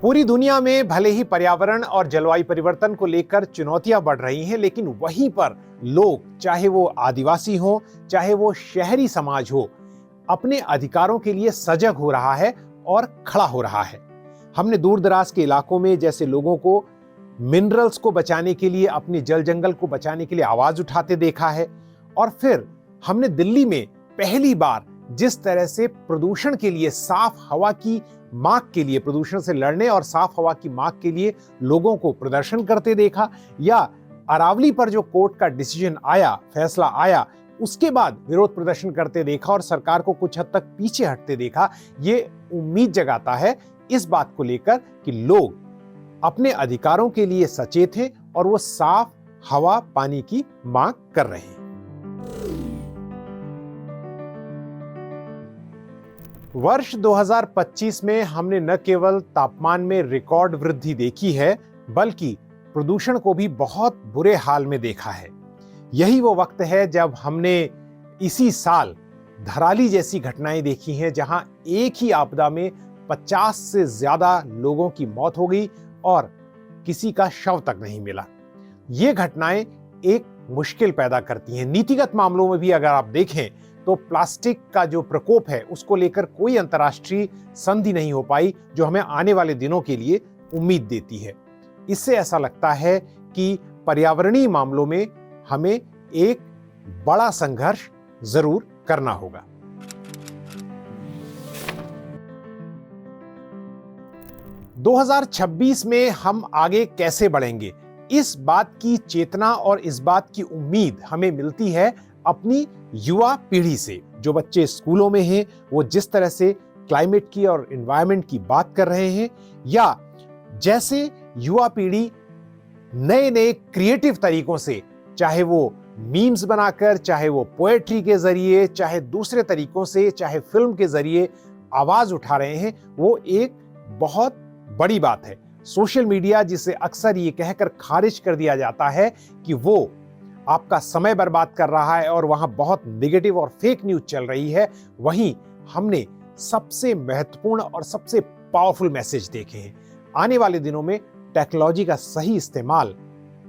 पूरी दुनिया में भले ही पर्यावरण और जलवायु परिवर्तन को लेकर चुनौतियां बढ़ रही हैं, लेकिन वहीं पर लोग, चाहे वो आदिवासी हो, चाहे वो शहरी समाज हो, अपने अधिकारों के लिए सजग हो रहा है और खड़ा हो रहा है। हमने दूर दराज के इलाकों में जैसे लोगों को मिनरल्स को बचाने के लिए, अपने जल जंगल को बचाने के लिए आवाज उठाते देखा है। और फिर हमने दिल्ली में पहली बार जिस तरह से प्रदूषण के लिए, साफ हवा की मांग के लिए, प्रदूषण से लड़ने और साफ हवा की मांग के लिए लोगों को प्रदर्शन करते देखा, या अरावली पर जो कोर्ट का डिसीजन आया, फैसला आया, उसके बाद विरोध प्रदर्शन करते देखा और सरकार को कुछ हद तक पीछे हटते देखा। ये उम्मीद जगाता है इस बात को लेकर कि लोग अपने अधिकारों के लिए सचेत हैं और वो साफ हवा, पानी की मांग कर रहे हैं। वर्ष 2025 में हमने न केवल तापमान में रिकॉर्ड वृद्धि देखी है, बल्कि प्रदूषण को भी बहुत बुरे हाल में देखा है। यही वो वक्त है जब हमने इसी साल धराली जैसी घटनाएं देखी हैं, जहां एक ही आपदा में 50 से ज्यादा लोगों की मौत हो गई और किसी का शव तक नहीं मिला। ये घटनाएं एक मुश्किल पैदा करती हैं। नीतिगत मामलों में भी अगर आप देखें तो प्लास्टिक का जो प्रकोप है, उसको लेकर कोई अंतर्राष्ट्रीय संधि नहीं हो पाई जो हमें आने वाले दिनों के लिए उम्मीद देती है। इससे ऐसा लगता है कि पर्यावरणीय मामलों में हमें एक बड़ा संघर्ष जरूर करना होगा। – 2026 में हम आगे कैसे बढ़ेंगे, इस बात की चेतना और इस बात की उम्मीद हमें मिलती है अपनी युवा पीढ़ी से। जो बच्चे स्कूलों में हैं, वो जिस तरह से क्लाइमेट की और एनवायरनमेंट की बात कर रहे हैं, या जैसे युवा पीढ़ी नए नए क्रिएटिव तरीकों से, चाहे वो मीम्स बनाकर, चाहे वो पोएट्री के जरिए, चाहे दूसरे तरीकों से, चाहे फिल्म के जरिए आवाज उठा रहे हैं, वो एक बहुत बड़ी बात है। सोशल मीडिया, जिसे अक्सर ये कहकर खारिज कर दिया जाता है कि वो आपका समय बर्बाद कर रहा है और वहां बहुत नेगेटिव और फेक न्यूज चल रही है, वहीं हमने सबसे महत्वपूर्ण और सबसे पावरफुल मैसेज देखे हैं। आने वाले दिनों में टेक्नोलॉजी का सही इस्तेमाल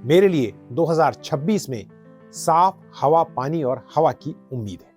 मेरे लिए 2026 में साफ हवा, पानी और हवा की उम्मीद है।